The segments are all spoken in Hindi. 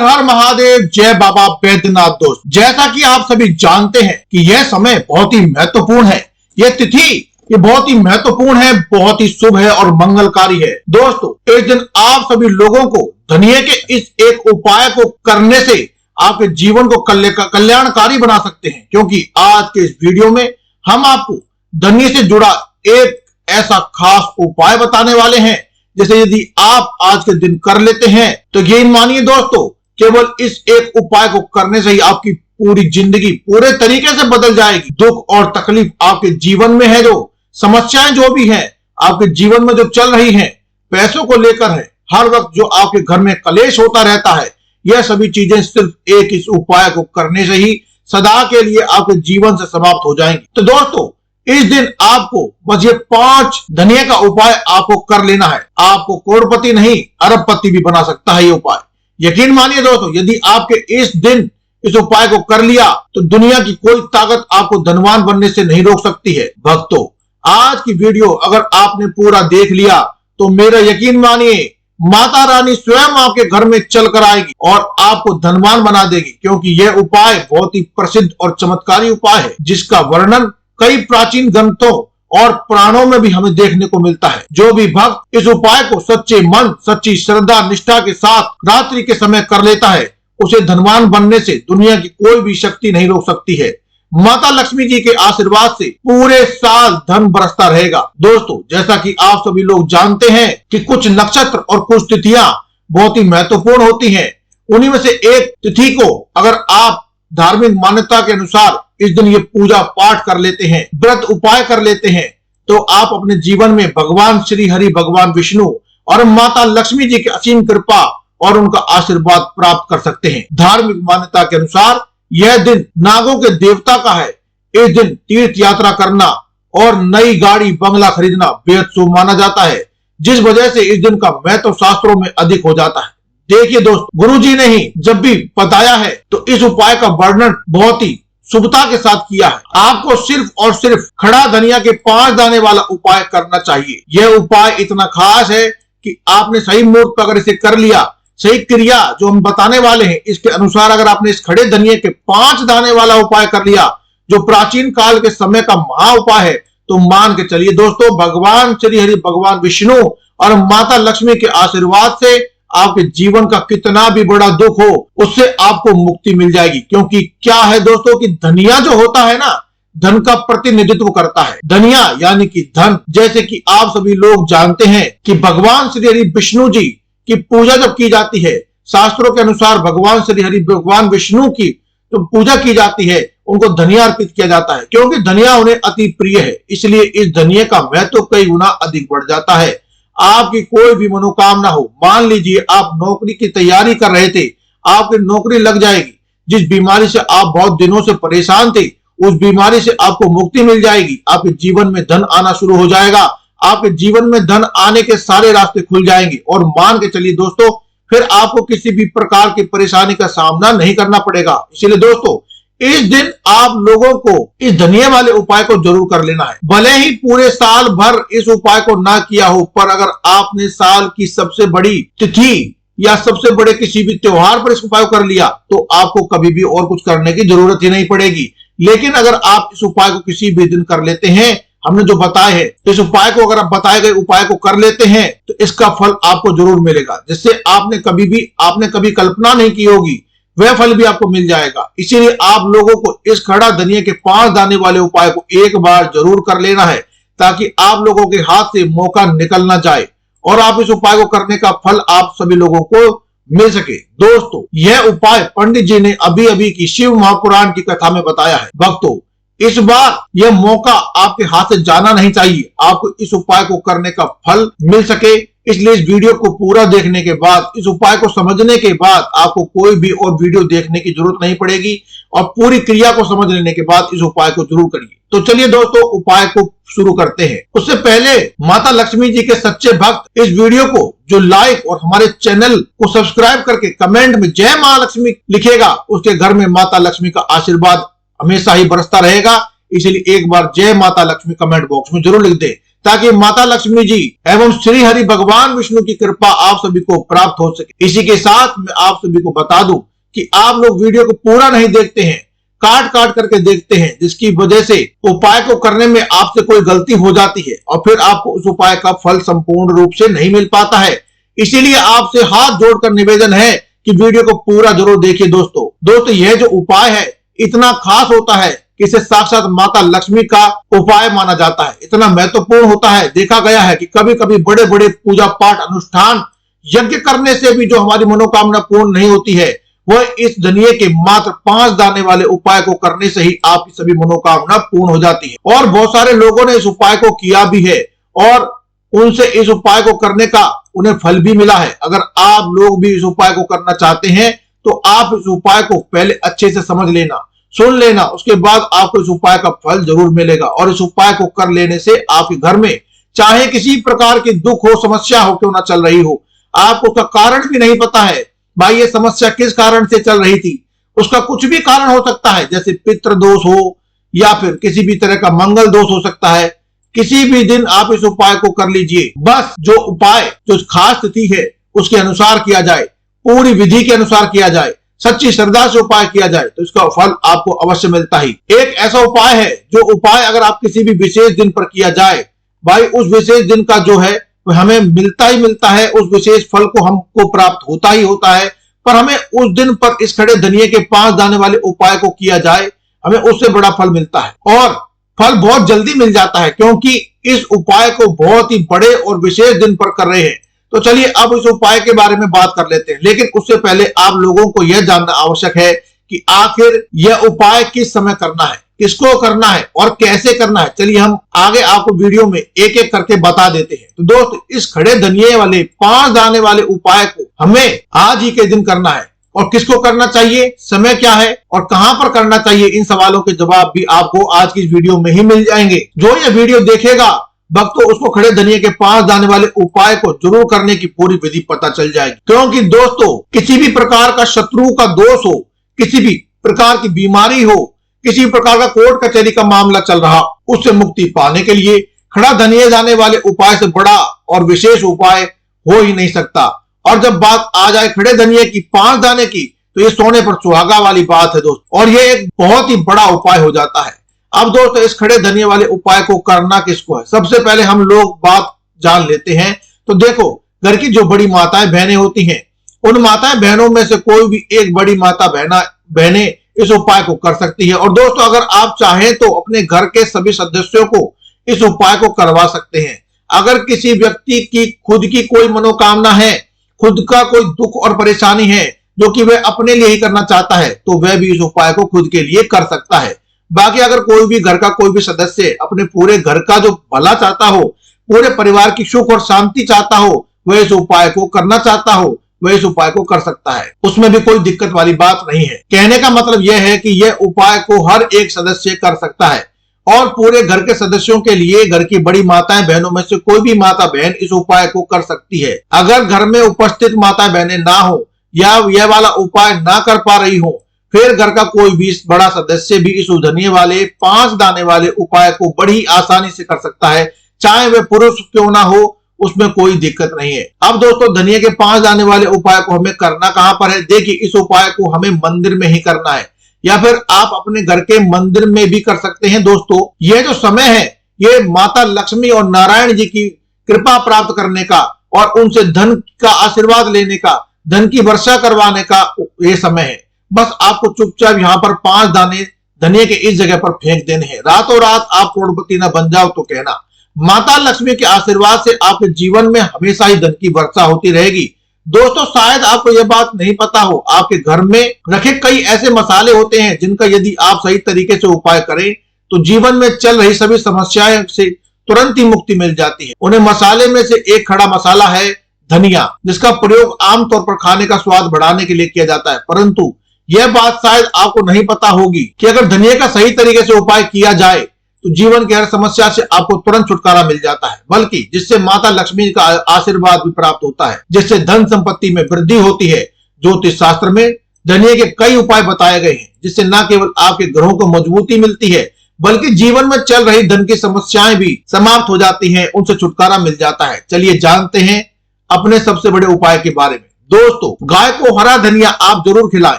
हर हर महादेव, जय बाबा बैद्यनाथ। दोस्त, जैसा कि आप सभी जानते हैं कि यह समय बहुत ही महत्वपूर्ण है, यह तिथि ये बहुत ही महत्वपूर्ण है, बहुत ही शुभ है और मंगलकारी है। दोस्तों, इस दिन आप सभी लोगों को धनिये के इस एक उपाय को करने से आपके जीवन को कल्याणकारी बना सकते हैं, क्योंकि आज के इस वीडियो में हम आपको धनिये से जुड़ा एक ऐसा खास उपाय बताने वाले हैं, जैसे यदि आप आज के दिन कर लेते हैं तो यकीन मानिए दोस्तों, केवल इस एक उपाय को करने से ही आपकी पूरी जिंदगी पूरे तरीके से बदल जाएगी। दुख और तकलीफ आपके जीवन में है, जो समस्याएं जो भी हैं आपके जीवन में जो चल रही हैं, पैसों को लेकर है, हर वक्त जो आपके घर में कलेश होता रहता है, यह सभी चीजें सिर्फ एक इस उपाय को करने से ही सदा के लिए आपके जीवन से समाप्त हो जाएंगी। तो दोस्तों, इस दिन आपको बस ये 5 धनिये का उपाय आपको कर लेना है। आपको करोड़पति नहीं, अरबपति भी बना सकता है ये उपाय। यकीन मानिए दोस्तों, यदि आपके इस दिन इस उपाय को कर लिया तो दुनिया की कोई ताकत आपको धनवान बनने से नहीं रोक सकती है। भक्तों, आज की वीडियो अगर आपने पूरा देख लिया तो मेरा यकीन मानिए, माता रानी स्वयं आपके घर में चल कर आएगी और आपको धनवान बना देगी, क्योंकि यह उपाय बहुत ही प्रसिद्ध और चमत्कारी उपाय है, जिसका वर्णन कई प्राचीन ग्रंथों और पुराणों में भी हमें देखने को मिलता है। जो भी भक्त इस उपाय को सच्चे मन, सच्ची श्रद्धा निष्ठा के साथ रात्रि के समय कर लेता है, उसे धनवान बनने से दुनिया की कोई भी शक्ति नहीं रोक सकती है। माता लक्ष्मी जी के आशीर्वाद से पूरे साल धन बरसता रहेगा। दोस्तों, जैसा कि आप सभी लोग जानते हैं कि कुछ नक्षत्र और कुछ तिथियां बहुत ही महत्वपूर्ण होती हैं। उन्हीं में से एक तिथि को अगर आप धार्मिक मान्यता के अनुसार इस दिन ये पूजा पाठ कर लेते हैं, व्रत उपाय कर लेते हैं, तो आप अपने जीवन में भगवान श्री हरि, भगवान विष्णु और माता लक्ष्मी जी की असीम कृपा और उनका आशीर्वाद प्राप्त कर सकते हैं। धार्मिक मान्यता के अनुसार यह दिन नागों के देवता का है। इस दिन तीर्थ यात्रा करना और नई गाड़ी बंगला खरीदना बेहद शुभ माना जाता है, जिस वजह से इस दिन का महत्व शास्त्रों में अधिक हो जाता है। देखिए दोस्तों, गुरुजी ने ही जब भी बताया है तो इस उपाय का वर्णन बहुत ही शुभता के साथ किया है। आपको सिर्फ और सिर्फ खड़ा धनिया के 5 दाने वाला उपाय करना चाहिए। यह उपाय इतना खास है कि आपने सही मुहूर्त पर अगर इसे कर लिया, सही क्रिया जो हम बताने वाले हैं इसके अनुसार अगर आपने इस खड़े धनिये के 5 दाने वाला उपाय कर लिया, जो प्राचीन काल के समय का महा उपाय है, तो मान के चलिए दोस्तों, भगवान श्री हरि, भगवान विष्णु और माता लक्ष्मी के आशीर्वाद से आपके जीवन का कितना भी बड़ा दुख हो, उससे आपको मुक्ति मिल जाएगी। क्योंकि क्या है दोस्तों कि धनिया जो होता है ना, धन का प्रतिनिधित्व करता है। धनिया यानी कि धन। जैसे कि आप सभी लोग जानते हैं कि भगवान श्री हरि विष्णु जी की पूजा जब की जाती है, शास्त्रों के अनुसार भगवान श्री हरि, भगवान विष्णु की तो पूजा की जाती है, उनको धनिया अर्पित किया जाता है, क्योंकि धनिया उन्हें अति प्रिय है। इसलिए इस धनिये का महत्व कई गुना अधिक बढ़ जाता है। आपकी कोई भी मनोकामना हो, मान लीजिए आप नौकरी की तैयारी कर रहे थे, आपकी नौकरी लग जाएगी। जिस बीमारी से आप बहुत दिनों से परेशान थे, उस बीमारी से आपको मुक्ति मिल जाएगी। आपके जीवन में धन आना शुरू हो जाएगा। आपके जीवन में धन आने के सारे रास्ते खुल जाएंगे और मान के चलिए दोस्तों, फिर आपको किसी भी प्रकार की परेशानी का सामना नहीं करना पड़ेगा। इसलिए दोस्तों, इस दिन आप लोगों को इस धनिये वाले उपाय को जरूर कर लेना है। भले ही पूरे साल भर इस उपाय को ना किया हो, पर अगर आपने साल की सबसे बड़ी तिथि या सबसे बड़े किसी भी त्योहार पर इस उपाय को कर लिया, तो आपको कभी भी और कुछ करने की जरूरत ही नहीं पड़ेगी। लेकिन अगर आप इस उपाय को किसी भी दिन कर लेते हैं, हमने जो बताया है, इस उपाय को अगर आप बताए गए उपाय को कर लेते हैं, तो इसका फल आपको जरूर मिलेगा, जिससे आपने कभी कल्पना नहीं की होगी, वह फल भी आपको मिल जाएगा। इसीलिए आप लोगों को इस खड़ा धनिये के 5 दाने वाले उपाय को एक बार जरूर कर लेना है, ताकि आप लोगों के हाथ से मौका निकल ना जाए और आप इस उपाय को करने का फल आप सभी लोगों को मिल सके। दोस्तों, यह उपाय पंडित जी ने अभी अभी की शिव महापुराण की कथा में बताया है। भक्तों, इस बार यह मौका आपके हाथ से जाना नहीं चाहिए, आपको इस उपाय को करने का फल मिल सके। इसलिए इस वीडियो को पूरा देखने के बाद, इस उपाय को समझने के बाद आपको कोई भी और वीडियो देखने की जरूरत नहीं पड़ेगी और पूरी क्रिया को समझ लेने के बाद इस उपाय को जरूर करिए। तो चलिए दोस्तों, उपाय को शुरू करते हैं। उससे पहले माता लक्ष्मी जी के सच्चे भक्त इस वीडियो को जो लाइक और हमारे चैनल को सब्सक्राइब करके कमेंट में जय महालक्ष्मी लिखेगा, उसके घर में माता लक्ष्मी का आशीर्वाद हमेशा ही बरसता रहेगा। इसलिए एक बार जय माता लक्ष्मी कमेंट बॉक्स में जरूर लिख दे, ताकि माता लक्ष्मी जी एवं श्री हरि भगवान विष्णु की कृपा आप सभी को प्राप्त हो सके। इसी के साथ मैं आप सभी को बता दूं कि आप लोग वीडियो को पूरा नहीं देखते हैं, काट काट करके देखते हैं, जिसकी वजह से उपाय को करने में आपसे कोई गलती हो जाती है और फिर आपको उस उपाय का फल संपूर्ण रूप से नहीं मिल पाता है। इसीलिए आपसे हाथ जोड़कर निवेदन है कि वीडियो को पूरा जरूर देखिए। दोस्तों यह जो उपाय है इतना खास होता है कि इसे साक्षात माता लक्ष्मी का उपाय माना जाता है। इतना महत्वपूर्ण होता है, देखा गया है कि कभी कभी बड़े बड़े पूजा पाठ अनुष्ठान यज्ञ करने से भी जो हमारी मनोकामना पूर्ण नहीं होती है, वह इस धनिये के मात्र 5 दाने वाले उपाय को करने से ही आपकी सभी मनोकामना पूर्ण हो जाती है। और बहुत सारे लोगों ने इस उपाय को किया भी है और उनसे इस उपाय को करने का उन्हें फल भी मिला है। अगर आप लोग भी इस उपाय को करना चाहते हैं तो आप इस उपाय को पहले अच्छे से समझ लेना, सुन लेना, उसके बाद आपको इस उपाय का फल जरूर मिलेगा। और इस उपाय को कर लेने से आपके घर में चाहे किसी प्रकार की दुख हो, समस्या हो क्यों ना चल रही हो, आपको उसका कारण भी नहीं पता है, भाई ये समस्या किस कारण से चल रही थी, उसका कुछ भी कारण हो सकता है, जैसे पितृ दोष हो या फिर किसी भी तरह का मंगल दोष हो सकता है। किसी भी दिन आप इस उपाय को कर लीजिए। बस जो उपाय जो खास तिथि है उसके अनुसार किया जाए, पूरी विधि के अनुसार किया जाए, सच्ची श्रद्धा से उपाय किया जाए तो इसका फल आपको अवश्य मिलता ही। एक ऐसा उपाय है जो उपाय अगर आप किसी भी विशेष दिन पर किया जाए, भाई उस विशेष दिन का जो है हमें मिलता ही मिलता है, उस विशेष फल को हमको प्राप्त होता ही होता है। पर हमें उस दिन पर इस खड़े धनिये के 5 दाने वाले उपाय को किया जाए, हमें उससे बड़ा फल मिलता है और फल बहुत जल्दी मिल जाता है, क्योंकि इस उपाय को बहुत ही बड़े और विशेष दिन पर कर रहे हैं। तो चलिए अब इस उपाय के बारे में बात कर लेते हैं, लेकिन उससे पहले आप लोगों को यह जानना आवश्यक है कि आखिर यह उपाय किस समय करना है, किसको करना है और कैसे करना है। चलिए हम आगे आपको वीडियो में एक एक करके बता देते हैं। तो दोस्त, इस खड़े धनिये वाले 5 दाने वाले उपाय को हमें आज ही के दिन करना है। और किसको करना चाहिए, समय क्या है और कहां पर करना चाहिए, इन सवालों के जवाब भी आपको आज की इस वीडियो में ही मिल जाएंगे। जो ये वीडियो देखेगा भक्तों, उसको खड़े धनिये के 5 दाने वाले उपाय को जरूर करने की पूरी विधि पता चल जाएगी। क्योंकि दोस्तों, किसी भी प्रकार का शत्रु का दोष हो, किसी भी प्रकार की बीमारी हो, किसी प्रकार का कोर्ट कचहरी का मामला चल रहा, उससे मुक्ति पाने के लिए खड़ा धनिये जाने वाले उपाय से बड़ा और विशेष उपाय हो ही नहीं सकता। और जब बात आ जाए खड़े धनिये की 5 दाने की, तो ये सोने पर सुहागा वाली बात है दोस्त, और ये एक बहुत ही बड़ा उपाय हो जाता है। अब दोस्तों, इस खड़े धनिये वाले उपाय को करना किसको है, सबसे पहले हम लोग बात जान लेते हैं। तो देखो, घर की जो बड़ी माताएं बहनें होती हैं, उन माताएं बहनों में से कोई भी एक बड़ी माता बहने इस उपाय को कर सकती है। और दोस्तों, अगर आप चाहें तो अपने घर के सभी सदस्यों को इस उपाय को करवा सकते हैं। अगर किसी व्यक्ति की खुद की कोई मनोकामना है, खुद का कोई दुख और परेशानी है जो कि वह अपने लिए ही करना चाहता है, तो वह भी इस उपाय को खुद के लिए कर सकता है। बाकी अगर कोई भी घर का कोई भी सदस्य अपने पूरे घर का जो भला चाहता हो, पूरे परिवार की सुख और शांति चाहता हो, वह इस उपाय को करना चाहता हो, वह इस उपाय को कर सकता है। उसमें भी कोई दिक्कत वाली बात नहीं है। कहने का मतलब यह है कि यह उपाय को हर एक सदस्य कर सकता है और पूरे घर के सदस्यों के लिए घर की बड़ी माताएं बहनों में से कोई भी माता बहन इस उपाय को कर सकती है। अगर घर में उपस्थित माता बहनें ना हो या यह वाला उपाय ना कर पा रही हो, फिर घर का कोई भी बड़ा सदस्य भी इस धनिये वाले 5 दाने वाले उपाय को बड़ी आसानी से कर सकता है, चाहे वह पुरुष क्यों ना हो, उसमें कोई दिक्कत नहीं है। अब दोस्तों, धनिये के 5 दाने वाले उपाय को हमें करना कहां पर है, देखिए इस उपाय को हमें मंदिर में ही करना है या फिर आप अपने घर के मंदिर में भी कर सकते हैं। दोस्तों, यह जो समय है, ये माता लक्ष्मी और नारायण जी की कृपा प्राप्त करने का और उनसे धन का आशीर्वाद लेने का, धन की वर्षा करवाने का ये समय है। बस आपको चुपचाप यहाँ पर 5 दाने धनिये के इस जगह पर फेंक देने हैं। रातों रात आप करोड़पति ना बन जाओ तो कहना, माता लक्ष्मी के आशीर्वाद से आपके जीवन में हमेशा ही धन की वर्षा होती रहेगी। दोस्तों, शायद आपको यह बात नहीं पता हो, आपके घर में रखे कई ऐसे मसाले होते हैं जिनका यदि आप सही तरीके से उपाय करें तो जीवन में चल रही सभी समस्याएं से तुरंत ही मुक्ति मिल जाती है। उन्हें मसाले में से एक खड़ा मसाला है धनिया, जिसका प्रयोग आमतौर पर खाने का स्वाद बढ़ाने के लिए किया जाता है। परंतु यह बात शायद आपको नहीं पता होगी कि अगर धनिया का सही तरीके से उपाय किया जाए तो जीवन की हर समस्या से आपको तुरंत छुटकारा मिल जाता है, बल्कि जिससे माता लक्ष्मी का आशीर्वाद भी प्राप्त होता है, जिससे धन संपत्ति में वृद्धि होती है। ज्योतिष शास्त्र में धनिये के कई उपाय बताए गए हैं, जिससे न केवल आपके ग्रहों को मजबूती मिलती है, बल्कि जीवन में चल रही धन की समस्याएं भी समाप्त हो जाती हैं, उनसे छुटकारा मिल जाता है। चलिए जानते हैं अपने सबसे बड़े उपाय के बारे में। दोस्तों, गाय को हरा धनिया आप जरूर खिलाएं।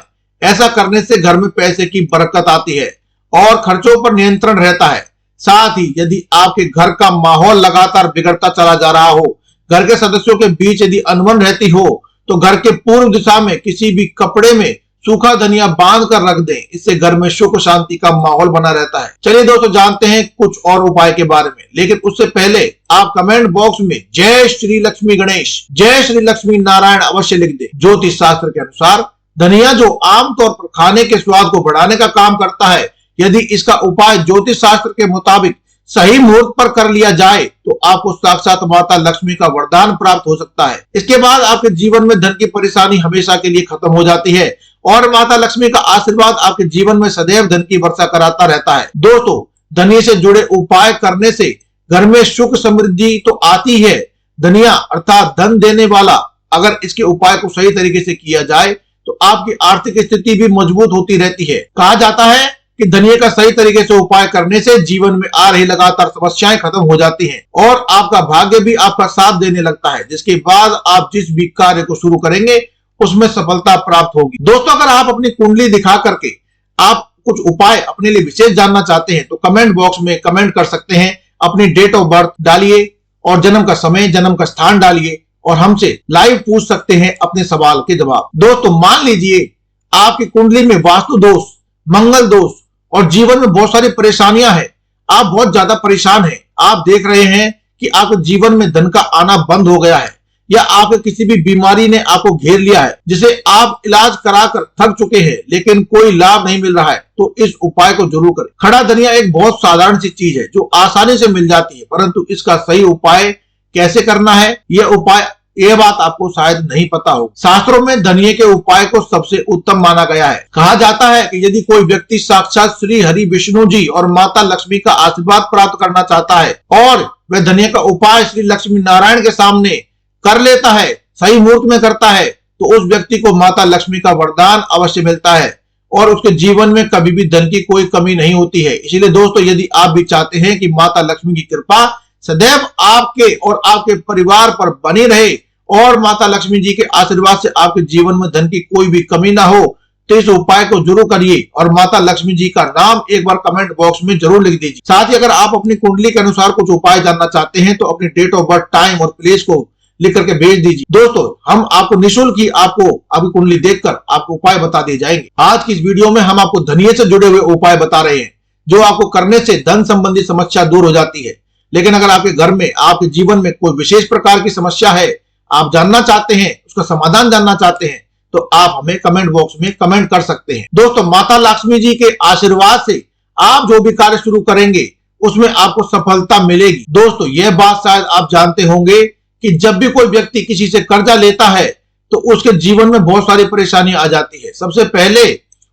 ऐसा करने से घर में पैसे की बरकत आती है और खर्चों पर नियंत्रण रहता है। साथ ही यदि आपके घर का माहौल लगातार बिगड़ता चला जा रहा हो, घर के सदस्यों के बीच यदि अनबन रहती हो, तो घर के पूर्व दिशा में किसी भी कपड़े में सूखा धनिया बांध कर रख दें। इससे घर में सुख शांति का माहौल बना रहता है। चलिए दोस्तों, जानते हैं कुछ और उपाय के बारे में, लेकिन उससे पहले आप कमेंट बॉक्स में जय श्री लक्ष्मी गणेश, जय श्री लक्ष्मी नारायण अवश्य लिख दें। ज्योतिष शास्त्र के अनुसार धनिया जो आमतौर पर खाने के स्वाद को बढ़ाने का काम करता है, यदि इसका उपाय ज्योतिष शास्त्र के मुताबिक सही मुहूर्त पर कर लिया जाए तो आपको साक्षात माता लक्ष्मी का वरदान प्राप्त हो सकता है। इसके बाद आपके जीवन में धन की परेशानी हमेशा के लिए खत्म हो जाती है और माता लक्ष्मी का आशीर्वाद आपके जीवन में सदैव धन की वर्षा कराता रहता है। दोस्तों, धनिया से जुड़े उपाय करने से घर में सुख समृद्धि तो आती है। धनिया अर्थात धन देने वाला, अगर इसके उपाय को सही तरीके से किया जाए तो आपकी आर्थिक स्थिति भी मजबूत होती रहती है। कहा जाता है कि धनिया का सही तरीके से उपाय करने से जीवन में आ रही लगातार समस्याएं खत्म हो जाती हैं और आपका भाग्य भी आपका साथ देने लगता है, जिसके बाद आप जिस भी कार्य को शुरू करेंगे उसमें सफलता प्राप्त होगी। दोस्तों, अगर आप अपनी कुंडली दिखा करके आप कुछ उपाय अपने लिए विशेष जानना चाहते हैं तो कमेंट बॉक्स में कमेंट कर सकते हैं। अपनी डेट ऑफ बर्थ डालिए और जन्म का समय, जन्म का स्थान डालिए और हमसे लाइव पूछ सकते हैं अपने सवाल के जवाब। दोस्तों, मान लीजिए आपकी कुंडली में वास्तु दोष, मंगल दोष और जीवन में बहुत सारी परेशानियां हैं। आप बहुत ज्यादा परेशान हैं। आप देख रहे हैं कि आपके जीवन में धन का आना बंद हो गया है या आपके किसी भी बीमारी ने आपको घेर लिया है जिसे आप इलाज कराकर थक चुके हैं लेकिन कोई लाभ नहीं मिल रहा है, तो इस उपाय को जरूर करें। खड़ा धनिया एक बहुत साधारण सी चीज है जो आसानी से मिल जाती है, परंतु इसका सही उपाय कैसे करना है यह बात आपको शायद नहीं पता हो। शास्त्रों में धनिये के उपाय को सबसे उत्तम माना गया है। कहा जाता है कि यदि कोई व्यक्ति साक्षात श्री हरि विष्णु जी और माता लक्ष्मी का आशीर्वाद प्राप्त करना चाहता है और वह धनिये का उपाय श्री लक्ष्मी नारायण के सामने कर लेता है, सही मुहूर्त में करता है, तो उस व्यक्ति को माता लक्ष्मी का वरदान अवश्य मिलता है और उसके जीवन में कभी भी धन की कोई कमी नहीं होती है। इसीलिए दोस्तों, यदि आप भी चाहते हैं कि माता लक्ष्मी की कृपा सदैव आपके और आपके परिवार पर बनी रहे और माता लक्ष्मी जी के आशीर्वाद से आपके जीवन में धन की कोई भी कमी ना हो, तो इस उपाय को जरूर करिए और माता लक्ष्मी जी का नाम एक बार कमेंट बॉक्स में जरूर लिख दीजिए। साथ ही अगर आप अपनी कुंडली के अनुसार कुछ उपाय जानना चाहते हैं तो अपनी डेट ऑफ बर्थ, टाइम और प्लेस को लिख करके भेज दीजिए। दोस्तों, हम आपको निःशुल्क ही आपको आपकी कुंडली देखकर आपको उपाय बता दिए जाएंगे। आज की इस वीडियो में हम आपको धनिये से जुड़े हुए उपाय बता रहे हैं जो आपको करने से धन संबंधी समस्या दूर हो जाती है। लेकिन अगर आपके घर में, आपके जीवन में कोई विशेष प्रकार की समस्या है, आप जानना चाहते हैं, उसका समाधान जानना चाहते हैं, तो आप हमें कमेंट बॉक्स में कमेंट कर सकते हैं। दोस्तों, माता लक्ष्मी जी के आशीर्वाद से आप जो भी कार्य शुरू करेंगे उसमें आपको सफलता मिलेगी। दोस्तों, यह बात शायद आप जानते होंगे कि जब भी कोई व्यक्ति किसी से कर्जा लेता है तो उसके जीवन में बहुत सारी परेशानी आ जाती है। सबसे पहले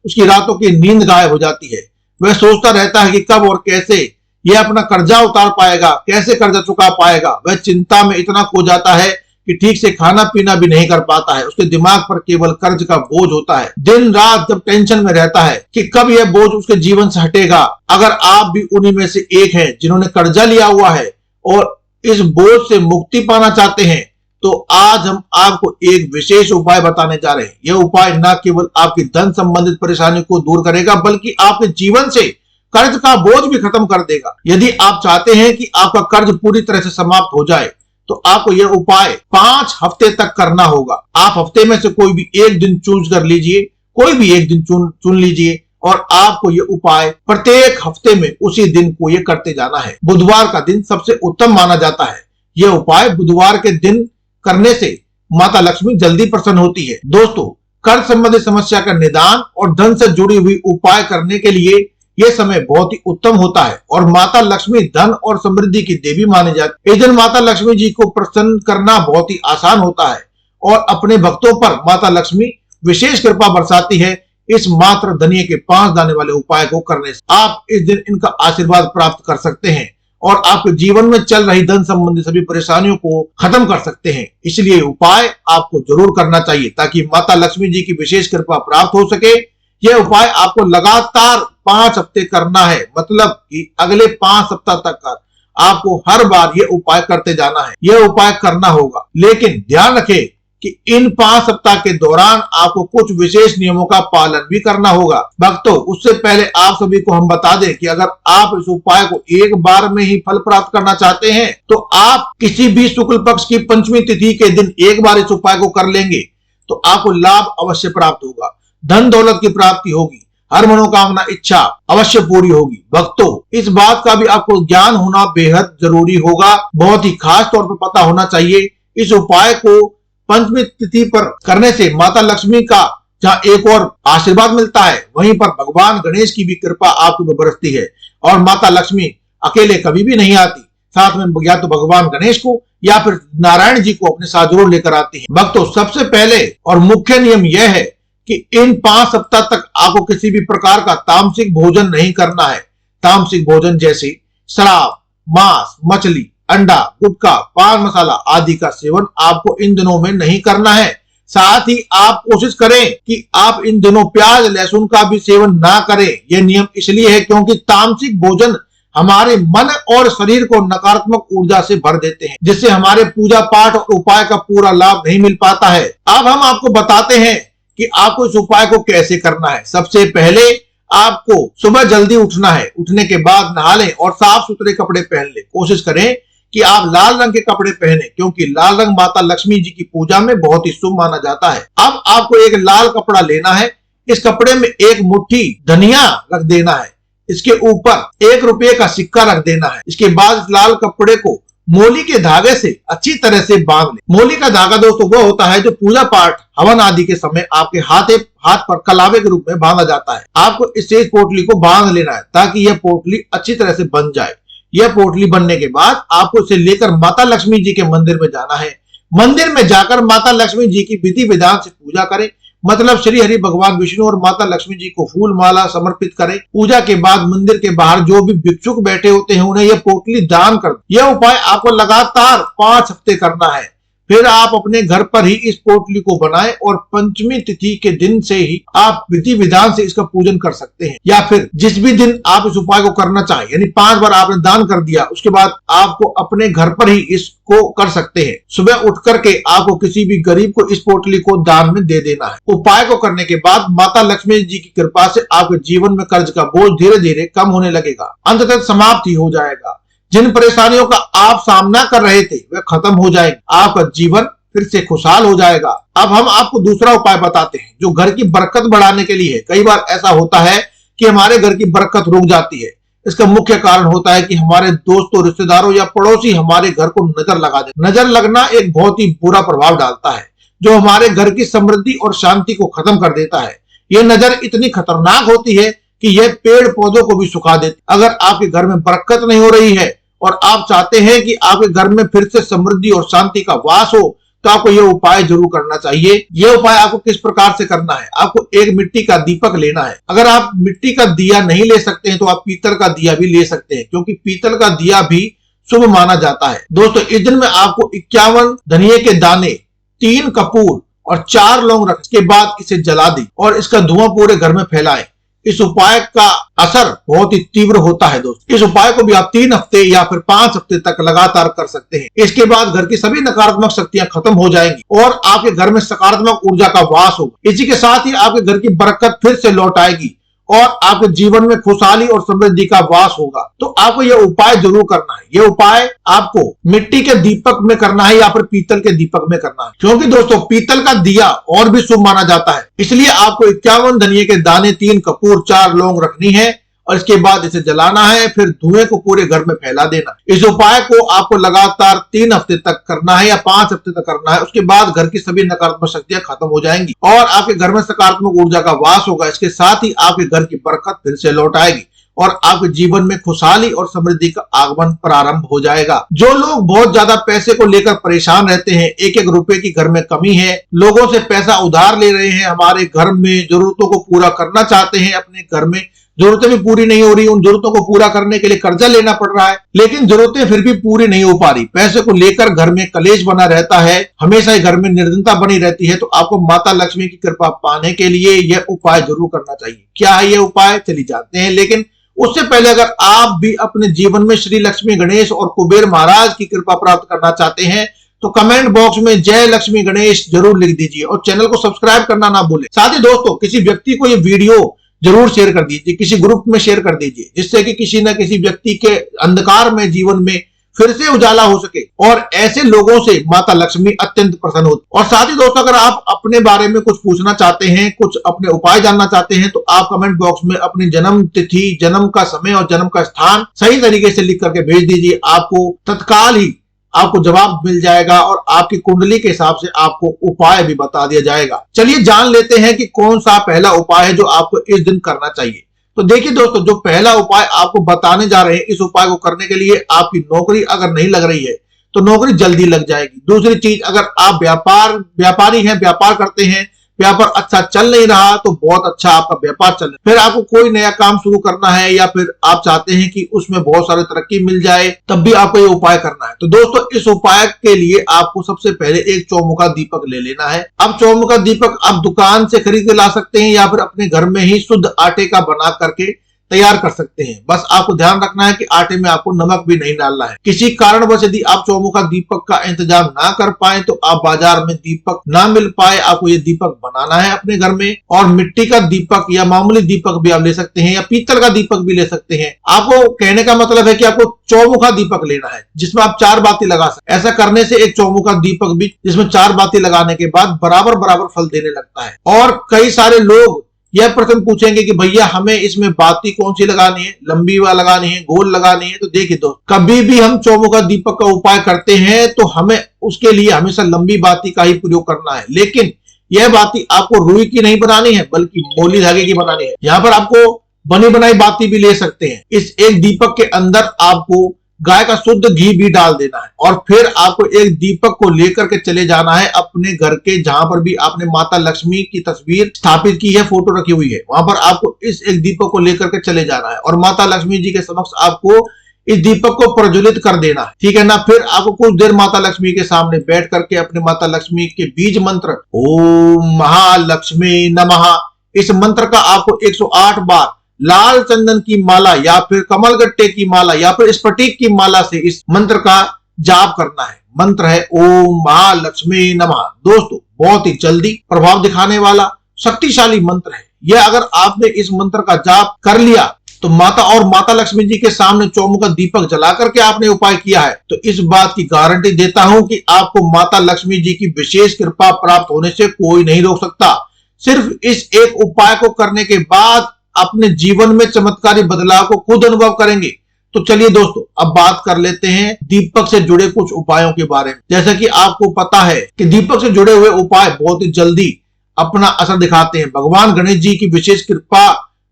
उसकी रातों की नींद गायब हो जाती है। वह सोचता रहता है कि कब और कैसे यह अपना कर्जा उतार पाएगा, कैसे कर्जा चुका पाएगा। वह चिंता में इतना खो जाता है कि ठीक से खाना पीना भी नहीं कर पाता है। उसके दिमाग पर केवल कर्ज का बोझ होता है। दिन रात जब टेंशन में रहता है कि कब यह बोझ उसके जीवन से हटेगा। अगर आप भी उन्हीं में से एक हैं जिन्होंने कर्जा लिया हुआ है और इस बोझ से मुक्ति पाना चाहते हैं, तो आज हम आपको एक विशेष उपाय बताने जा रहे हैं। यह उपाय न केवल आपकी धन संबंधित परेशानी को दूर करेगा बल्कि आपके जीवन से कर्ज का बोझ भी खत्म कर देगा। यदि आप चाहते हैं कि आपका कर्ज पूरी तरह से समाप्त हो जाए तो आपको यह उपाय 5 हफ्ते तक करना होगा। आप हफ्ते में से कोई भी एक दिन चूज कर लीजिए, कोई भी एक दिन चुन लीजिए और आपको ये उपाय प्रत्येक हफ्ते में उसी दिन को ये करते जाना है। बुधवार का दिन सबसे उत्तम माना जाता है। यह उपाय बुधवार के दिन करने से माता लक्ष्मी जल्दी प्रसन्न होती है। दोस्तों, कर्ज संबंधी समस्या का निदान और धन से जुड़ी हुई उपाय करने के लिए यह समय बहुत ही उत्तम होता है और माता लक्ष्मी धन और समृद्धि की देवी मानी जाती है। इस दिन माता लक्ष्मी जी को प्रसन्न करना बहुत ही आसान होता है और अपने भक्तों पर माता लक्ष्मी विशेष कृपा बरसाती है। इस मात्र धनिये के 5 दाने वाले उपाय को करने से आप इस दिन इनका आशीर्वाद प्राप्त कर सकते हैं और आपके जीवन में चल रही धन संबंधी सभी परेशानियों को खत्म कर सकते हैं। इसलिए उपाय आपको जरूर करना चाहिए ताकि माता लक्ष्मी जी की विशेष कृपा प्राप्त हो सके। यह उपाय आपको लगातार 5 हफ्ते करना है, मतलब कि अगले 5 सप्ताह तक कर आपको हर बार ये उपाय करते जाना है, यह उपाय करना होगा। लेकिन ध्यान रखें कि इन 5 सप्ताह के दौरान आपको कुछ विशेष नियमों का पालन भी करना होगा। भक्तों, उससे पहले आप सभी को हम बता दें कि अगर आप इस उपाय को एक बार में ही फल प्राप्त करना चाहते हैं तो आप किसी भी शुक्ल पक्ष की पंचमी तिथि के दिन एक बार इस उपाय को कर लेंगे तो आपको लाभ अवश्य प्राप्त होगा, धन दौलत की प्राप्ति होगी, हर मनोकामना इच्छा अवश्य पूरी होगी। भक्तों, इस बात का भी आपको ज्ञान होना बेहद जरूरी होगा, बहुत ही खास तौर पर पता होना चाहिए। इस उपाय को पंचमी तिथि पर करने से माता लक्ष्मी का जहाँ एक और आशीर्वाद मिलता है, वहीं पर भगवान गणेश की भी कृपा आपको बरसती है। और माता लक्ष्मी अकेले कभी भी नहीं आती, साथ में या तो भगवान गणेश को या फिर नारायण जी को अपने साथ जरूर लेकर आती है। भक्तों, सबसे पहले और मुख्य नियम यह है कि इन 5 सप्ताह तक आपको किसी भी प्रकार का तामसिक भोजन नहीं करना है। तामसिक भोजन जैसे शराब, मांस, मछली, अंडा, गुटखा, पान मसाला आदि का सेवन आपको इन दिनों में नहीं करना है। साथ ही आप कोशिश करें कि आप इन दिनों प्याज लहसुन का भी सेवन ना करें। यह नियम इसलिए है क्योंकि तामसिक भोजन हमारे मन और शरीर को नकारात्मक ऊर्जा से भर देते हैं, जिससे हमारे पूजा पाठ और उपाय का पूरा लाभ नहीं मिल पाता है। अब हम आपको बताते हैं कि आपको इस उपाय को कैसे करना है। सबसे पहले आपको सुबह जल्दी उठना है, उठने के बाद नहा लें और साफ सुथरे कपड़े पहन लें। कोशिश करें कि आप लाल रंग के कपड़े पहने, क्योंकि लाल रंग माता लक्ष्मी जी की पूजा में बहुत ही शुभ माना जाता है। अब आपको एक लाल कपड़ा लेना है, इस कपड़े में एक मुट्ठी धनिया रख देना है, इसके ऊपर 1 रुपये का सिक्का रख देना है। इसके बाद इस लाल कपड़े को मोली के धागे से अच्छी तरह से बांध ले। मोली का धागा दोस्तों वो होता है जो पूजा पाठ हवन आदि के समय आपके हाथ पर कलावे के रूप में बांधा जाता है। आपको इससे इस पोटली को बांध लेना है ताकि यह पोटली अच्छी तरह से बन जाए। यह पोटली बनने के बाद आपको इसे लेकर माता लक्ष्मी जी के मंदिर में जाना है। मंदिर में जाकर माता लक्ष्मी जी की विधि विधान से पूजा करें, मतलब श्री हरि भगवान विष्णु और माता लक्ष्मी जी को फूल माला समर्पित करें। पूजा के बाद मंदिर के बाहर जो भी भिक्षुक बैठे होते हैं उन्हें यह पोटली दान कर दें। यह उपाय आपको लगातार 5 हफ्ते करना है। फिर आप अपने घर पर ही इस पोटली को बनाएं और पंचमी तिथि के दिन से ही आप विधि विधान से इसका पूजन कर सकते हैं, या फिर जिस भी दिन आप इस उपाय को करना चाहें, यानी 5 बार आपने दान कर दिया उसके बाद आपको अपने घर पर ही इसको कर सकते हैं। सुबह उठ करके आपको किसी भी गरीब को इस पोटली को दान में दे देना है। उपाय को करने के बाद माता लक्ष्मी जी की कृपा से आपके जीवन में कर्ज का बोझ धीरे धीरे कम होने लगेगा, अंततः समाप्त ही हो जाएगा। जिन परेशानियों का आप सामना कर रहे थे वे खत्म हो जाएंगे, आपका जीवन फिर से खुशहाल हो जाएगा। अब हम आपको दूसरा उपाय बताते हैं जो घर की बरकत बढ़ाने के लिए है। कई बार ऐसा होता है कि हमारे घर की बरकत रुक जाती है। इसका मुख्य कारण होता है कि हमारे दोस्तों, रिश्तेदारों या पड़ोसी हमारे घर को नजर लगा देते। नजर लगना एक बहुत ही बुरा प्रभाव डालता है जो हमारे घर की समृद्धि और शांति को खत्म कर देता है। यह नजर इतनी खतरनाक होती है कि यह पेड़ पौधों को भी सुखा देती। अगर आपके घर में बरकत नहीं हो रही है और आप चाहते हैं कि आपके घर में फिर से समृद्धि और शांति का वास हो तो आपको यह उपाय जरूर करना चाहिए। यह उपाय आपको किस प्रकार से करना है, आपको एक मिट्टी का दीपक लेना है। अगर आप मिट्टी का दिया नहीं ले सकते हैं तो आप पीतल का दिया भी ले सकते हैं, क्योंकि पीतल का दिया भी शुभ माना जाता है। दोस्तों, इस दिन में आपको 51 धनिये के दाने, 3 कपूर और 4 लौंग रख, इसके बाद इसे जला दें और इसका धुआं पूरे घर में फैलाएं। इस उपाय का असर बहुत ही तीव्र होता है दोस्तों। इस उपाय को भी आप 3 हफ्ते या फिर 5 हफ्ते तक लगातार कर सकते हैं। इसके बाद घर की सभी नकारात्मक शक्तियां खत्म हो जाएंगी और आपके घर में सकारात्मक ऊर्जा का वास होगा। इसी के साथ ही आपके घर की बरकत फिर से लौट आएगी और आपके जीवन में खुशहाली और समृद्धि का वास होगा। तो आपको यह उपाय जरूर करना है। यह उपाय आपको मिट्टी के दीपक में करना है या फिर पीतल के दीपक में करना है, क्योंकि दोस्तों पीतल का दिया और भी शुभ माना जाता है। इसलिए आपको 51 धनिये के दाने, 3 कपूर, 4 लौंग रखनी है और इसके बाद इसे जलाना है, फिर धुएं को पूरे घर में फैला देना। इस उपाय को आपको लगातार 3 हफ्ते तक करना है या 5 हफ्ते तक करना है। उसके बाद घर की सभी नकारात्मक शक्तियां खत्म हो जाएंगी और आपके घर में सकारात्मक ऊर्जा का वास होगा। इसके साथ ही आपके घर की बरकत फिर से लौट आएगी और आपके जीवन में खुशहाली और समृद्धि का आगमन प्रारंभ हो जाएगा। जो लोग बहुत ज्यादा पैसे को लेकर परेशान रहते हैं, 1-1 रुपए की घर में कमी है, लोगों से पैसा उधार ले रहे हैं, हमारे घर में जरूरतों को पूरा करना चाहते हैं अपने घर में, जरूरतें भी पूरी नहीं हो रही, उन जरूरतों को पूरा करने के लिए कर्जा लेना पड़ रहा है, लेकिन जरूरतें फिर भी पूरी नहीं हो पा रही, पैसे को लेकर घर में कलेश बना रहता है, हमेशा ही घर में निर्धनता बनी रहती है, तो आपको माता लक्ष्मी की कृपा पाने के लिए यह उपाय जरूर करना चाहिए। क्या है यह उपाय, चलिए जानते हैं। लेकिन उससे पहले अगर आप भी अपने जीवन में श्री लक्ष्मी गणेश और कुबेर महाराज की कृपा प्राप्त करना चाहते हैं तो कमेंट बॉक्स में जय लक्ष्मी गणेश जरूर लिख दीजिए और चैनल को सब्सक्राइब करना ना भूलें। साथ ही दोस्तों, किसी व्यक्ति को ये वीडियो जरूर शेयर कर दीजिए, किसी ग्रुप में शेयर कर दीजिए, जिससे कि किसी न किसी व्यक्ति के अंधकार में जीवन में फिर से उजाला हो सके और ऐसे लोगों से माता लक्ष्मी अत्यंत प्रसन्न होती। और साथ ही दोस्तों, अगर आप अपने बारे में कुछ पूछना चाहते हैं, कुछ अपने उपाय जानना चाहते हैं, तो आप कमेंट बॉक्स में अपनी जन्म तिथि, जन्म का समय और जन्म का स्थान सही तरीके से लिख करके भेज दीजिए। आपको तत्काल ही आपको जवाब मिल जाएगा और आपकी कुंडली के हिसाब से आपको उपाय भी बता दिया जाएगा। चलिए जान लेते हैं कि कौन सा पहला उपाय है जो आपको इस दिन करना चाहिए। तो देखिए दोस्तों, जो पहला उपाय आपको बताने जा रहे हैं, इस उपाय को करने के लिए आपकी नौकरी अगर नहीं लग रही है तो नौकरी जल्दी लग जाएगी। दूसरी चीज, अगर आप व्यापारी हैं, व्यापार करते हैं, व्यापार अच्छा चल नहीं रहा तो बहुत अच्छा आपका व्यापार चल रहा है। फिर आपको कोई नया काम शुरू करना है या फिर आप चाहते हैं कि उसमें बहुत सारे तरक्की मिल जाए, तब भी आपको ये उपाय करना है। तो दोस्तों, इस उपाय के लिए आपको सबसे पहले एक चौमुखा दीपक ले लेना है। अब चौमुखा दीपक आप दुकान से खरीद के ला सकते हैं या फिर अपने घर में ही शुद्ध आटे का बना करके तैयार कर सकते हैं। बस आपको ध्यान रखना है कि आटे में आपको नमक भी नहीं डालना है। किसी कारणवश यदि आप चौमुखा दीपक का इंतजाम ना कर पाए तो आप बाजार में दीपक ना मिल पाए, आपको ये दीपक बनाना है अपने घर में। और मिट्टी का दीपक या मामूली दीपक भी आप ले सकते हैं या पीतल का दीपक भी ले सकते हैं। आपको कहने का मतलब है कि आपको चौमुखा दीपक लेना है जिसमें आप 4 बाती लगा सकते। ऐसा करने से एक चौमुखा दीपक भी जिसमें 4 बाती लगाने के बाद बराबर बराबर फल देने लगता है। और कई सारे लोग यह प्रश्न पूछेंगे कि भैया हमें इसमें बाती कौन सी लगानी है, लंबी वाली लगानी है, गोल लगानी है। तो देखिए दोस्तों, कभी भी हम चौमुखा दीपक का उपाय करते हैं तो हमें उसके लिए हमेशा लंबी बाती का ही प्रयोग करना है। लेकिन यह बाती आपको रुई की नहीं बनानी है बल्कि मोली धागे की बनानी है। यहाँ पर आपको बनी बनाई बाती भी ले सकते हैं। इस एक दीपक के अंदर आपको गाय का शुद्ध घी भी डाल देना है और फिर आपको एक दीपक को लेकर के चले जाना है अपने घर के, जहां पर भी आपने माता लक्ष्मी की तस्वीर स्थापित की है, फोटो रखी हुई है, वहां पर आपको इस एक दीपक को लेकर के चले जाना है और माता लक्ष्मी जी के समक्ष आपको इस दीपक को प्रज्वलित कर देना है, ठीक है ना। फिर आपको कुछ देर माता लक्ष्मी के सामने बैठ करके अपने माता लक्ष्मी के बीज मंत्र ओम महालक्ष्मी नमः, इस मंत्र का आपको 108 बार लाल चंदन की माला या फिर कमलगट्टे की माला या फिर स्फटिक की माला से इस मंत्र का जाप करना है। मंत्र है ओम महालक्ष्मी नमः। दोस्तों, बहुत ही जल्दी प्रभाव दिखाने वाला शक्तिशाली मंत्र है यह। अगर आपने इस मंत्र का जाप कर लिया तो माता लक्ष्मी जी के सामने चौमुखा दीपक जला करके आपने उपाय किया है तो इस बात की गारंटी देता हूं कि आपको माता लक्ष्मी जी की विशेष कृपा प्राप्त होने से कोई नहीं रोक सकता। सिर्फ इस एक उपाय को करने के बाद अपने जीवन में चमत्कारी बदलाव को खुद अनुभव करेंगे। तो चलिए दोस्तों, अब बात कर लेते हैं दीपक से जुड़े कुछ उपायों के बारे में। जैसा कि आपको पता है कि दीपक से जुड़े हुए उपाय बहुत ही जल्दी अपना असर दिखाते हैं। भगवान गणेश जी की विशेष कृपा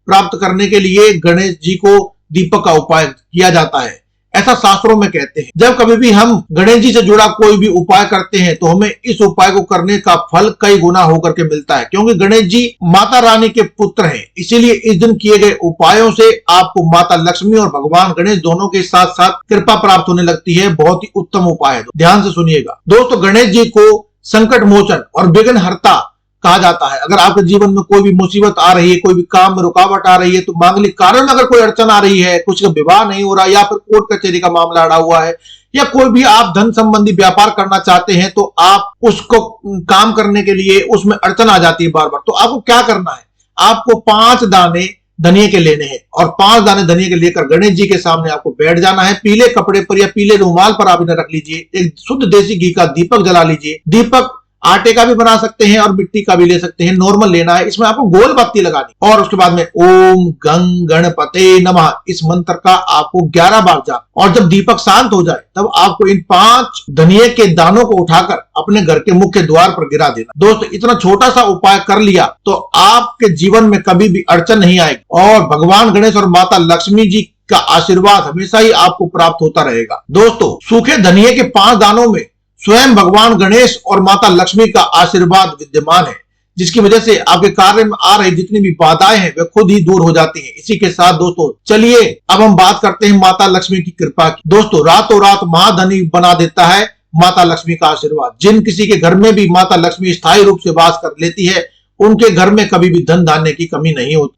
प्राप्त करने के लिए गणेश जी को दीपक का उपाय किया जाता है, ऐसा शास्त्रों में कहते हैं। जब कभी भी हम गणेश जी से जुड़ा कोई भी उपाय करते हैं तो हमें इस उपाय को करने का फल कई गुना होकर के मिलता है, क्योंकि गणेश जी माता रानी के पुत्र हैं। इसीलिए इस दिन किए गए उपायों से आपको माता लक्ष्मी और भगवान गणेश दोनों के साथ साथ कृपा प्राप्त होने लगती है। बहुत ही उत्तम उपाय है, ध्यान से सुनिएगा दोस्तों। गणेश जी को संकट मोचन और विघ्न हर्ता कहा जाता है। अगर आपके जीवन में कोई भी मुसीबत आ रही है, कोई भी काम में रुकावट आ रही है, तो मांगलिक कारण में अगर कोई अड़चन आ रही है, कुछ का विवाह नहीं हो रहा या फिर कोर्ट कचहरी का मामला अड़ा हुआ है या कोई भी आप धन संबंधी व्यापार करना चाहते हैं तो आप उसको काम करने के लिए उसमें अड़चन आ जाती है बार बार, तो आपको क्या करना है, आपको 5 दाने धनिये के लेने हैं और 5 दाने धनिये के लेकर गणेश जी के सामने आपको बैठ जाना है। पीले कपड़े पर या पीले रुमाल पर आप इन्हें रख लीजिए। एक शुद्ध देसी घी का दीपक जला लीजिए। दीपक आटे का भी बना सकते हैं और मिट्टी का भी ले सकते हैं, नॉर्मल लेना है। इसमें आपको गोल बत्ती लगानी और उसके बाद में ओम गंग गणपते नमः इस मंत्र का आपको 11 बार जाप। और जब दीपक शांत हो जाए तब आपको इन 5 धनिये के दानों को उठाकर अपने घर के मुख्य द्वार पर गिरा देना। दोस्तों, इतना छोटा सा उपाय कर लिया तो आपके जीवन में कभी भी अड़चन नहीं आएगी और भगवान गणेश और माता लक्ष्मी जी का आशीर्वाद हमेशा ही आपको प्राप्त होता रहेगा। दोस्तों, सूखे धनिये के 5 दानों में स्वयं भगवान गणेश और माता लक्ष्मी का आशीर्वाद विद्यमान है, जिसकी वजह से आपके कार्य में आ रही जितनी भी बाधाएं हैं वे खुद ही दूर हो जाती हैं। इसी के साथ दोस्तों चलिए अब हम बात करते हैं माता लक्ष्मी की कृपा की। दोस्तों रातों रात महाधनी बना देता है माता लक्ष्मी का आशीर्वाद। जिन किसी के घर में भी माता लक्ष्मी स्थायी रूप से वास कर लेती है उनके घर में कभी भी धन धान्य की कमी नहीं होती।